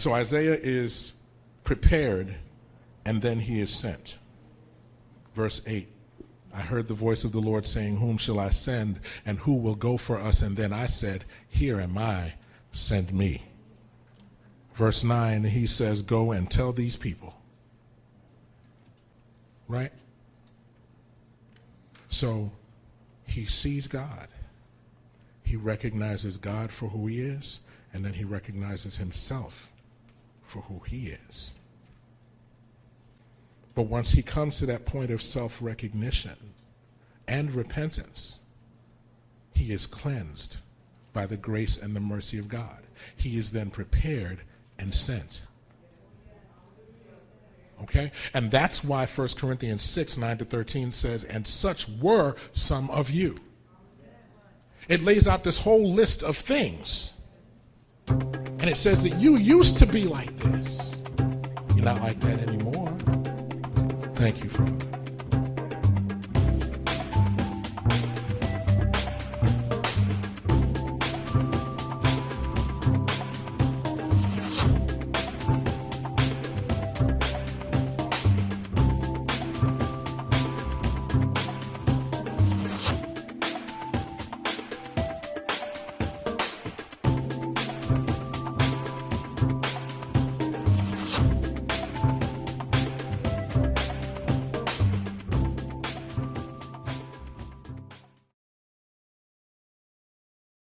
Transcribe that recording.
So Isaiah is prepared, and then he is sent. Verse 8, I heard the voice of the Lord saying, whom shall I send, and who will go for us? And then I said, here am I, send me. Verse 9, he says, go and tell these people. Right? So he sees God. He recognizes God for who he is, and then he recognizes himself for who he is. But once he comes to that point of self-recognition and repentance, he is cleansed by the grace and the mercy of God. He is then prepared and sent. Okay? And that's why 1 Corinthians 6, 9-13 says, and such were some of you. It lays out this whole list of things. And it says that you used to be like this. You're not like that anymore. Thank you, Father.